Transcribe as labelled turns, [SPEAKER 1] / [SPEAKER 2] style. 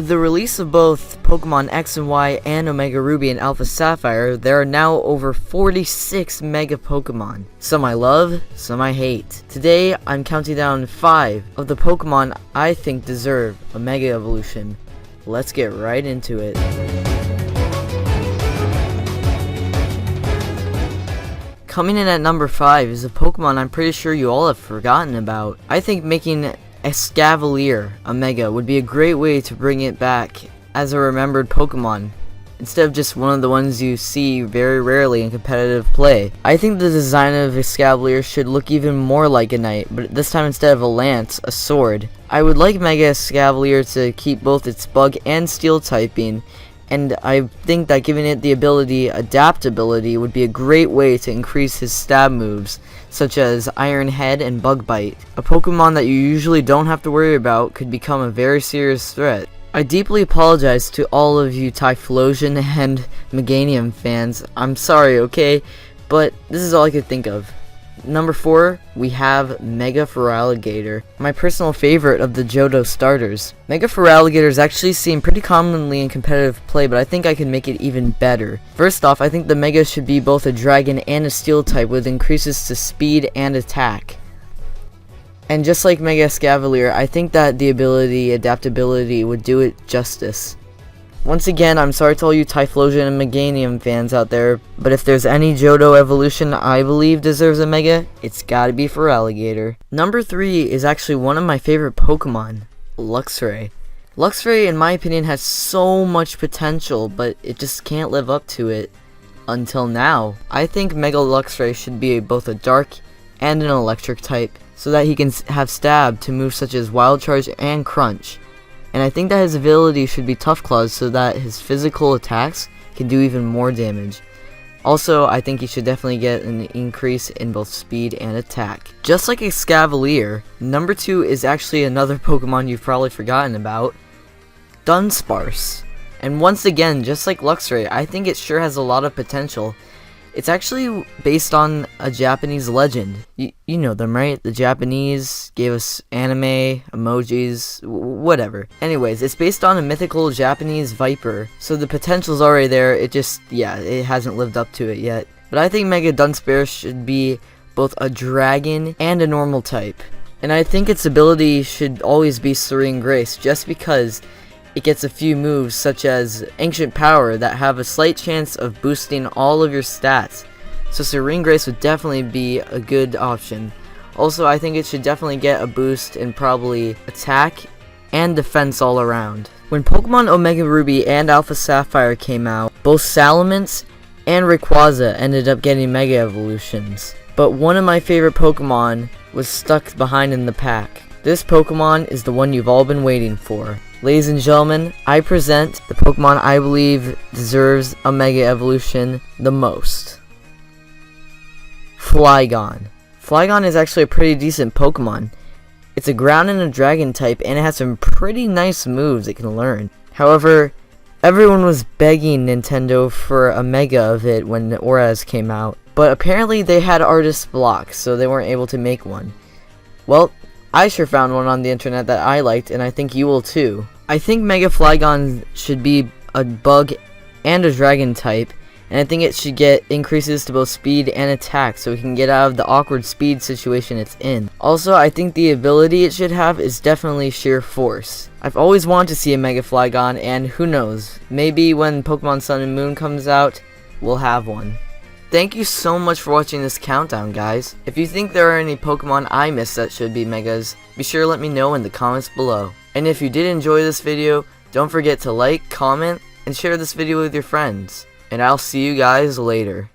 [SPEAKER 1] With the release of both Pokemon X and Y and Omega Ruby and Alpha Sapphire, there are now over 46 Mega Pokemon. Some I love, some I hate. Today, I'm counting down 5 of the Pokemon I think deserve a Mega Evolution. Let's get right into it. Coming in at number 5 is a Pokemon I'm pretty sure you all have forgotten about. I think making Escavalier a Mega would be a great way to bring it back as a remembered Pokemon, instead of just one of the ones you see very rarely in competitive play. I think the design of Escavalier should look even more like a knight, but this time instead of a lance, a sword. I would like Mega Escavalier to keep both its bug and steel typing, and I think that giving it the ability Adaptability would be a great way to increase his stab moves, such as Iron Head and Bug Bite. A Pokemon that you usually don't have to worry about could become a very serious threat. I deeply apologize to all of you Typhlosion and Meganium fans. I'm sorry, okay? But this is all I could think of. Number 4, we have Mega Feraligatr, my personal favorite of the Johto starters. Mega Feraligatr is actually seen pretty commonly in competitive play, but I think I can make it even better. First off, I think the Mega should be both a Dragon and a Steel type with increases to speed and attack. And just like Mega Escavalier, I think that the ability Adaptability would do it justice. Once again, I'm sorry to all you Typhlosion and Meganium fans out there, but if there's any Johto evolution I believe deserves a Mega, it's gotta be Feraligatr. Number 3 is actually one of my favorite Pokemon, Luxray. Luxray, in my opinion, has so much potential, but it just can't live up to it until now. I think Mega Luxray should be both a Dark and an Electric type, so that he can have Stab to moves such as Wild Charge and Crunch. And I think that his ability should be Tough Claws so that his physical attacks can do even more damage. Also, I think he should definitely get an increase in both speed and attack. Just like Escavalier, number 2 is actually another Pokemon you've probably forgotten about, Dunsparce. And once again, just like Luxray, I think it sure has a lot of potential. It's actually based on a Japanese legend. You know them, right? The Japanese gave us anime, emojis, whatever. Anyways, it's based on a mythical Japanese viper, so the potential's already there. It just, it hasn't lived up to it yet. But I think Mega Dunsparce should be both a dragon and a normal type. And I think its ability should always be Serene Grace, just because it gets a few moves such as Ancient Power that have a slight chance of boosting all of your stats. So Serene Grace would definitely be a good option. Also, I think it should definitely get a boost in probably attack and defense all around. When Pokemon Omega Ruby and Alpha Sapphire came out, both Salamence and Rayquaza ended up getting Mega Evolutions. But one of my favorite Pokemon was stuck behind in the pack. This Pokemon is the one you've all been waiting for. Ladies and gentlemen, I present the Pokemon I believe deserves a Mega Evolution the most. Flygon. Flygon is actually a pretty decent Pokemon. It's a ground and a dragon type, and it has some pretty nice moves it can learn. However, everyone was begging Nintendo for a Mega of it when the Auras came out, but apparently they had artist block, so they weren't able to make one. Well, I sure found one on the internet that I liked, and I think you will too. I think Mega Flygon should be a bug and a dragon type, and I think it should get increases to both speed and attack so it can get out of the awkward speed situation it's in. Also, I think the ability it should have is definitely sheer force. I've always wanted to see a Mega Flygon, and who knows, maybe when Pokemon Sun and Moon comes out, we'll have one. Thank you so much for watching this countdown, guys. If you think there are any Pokemon I missed that should be Megas, be sure to let me know in the comments below. And if you did enjoy this video, don't forget to like, comment, and share this video with your friends. And I'll see you guys later.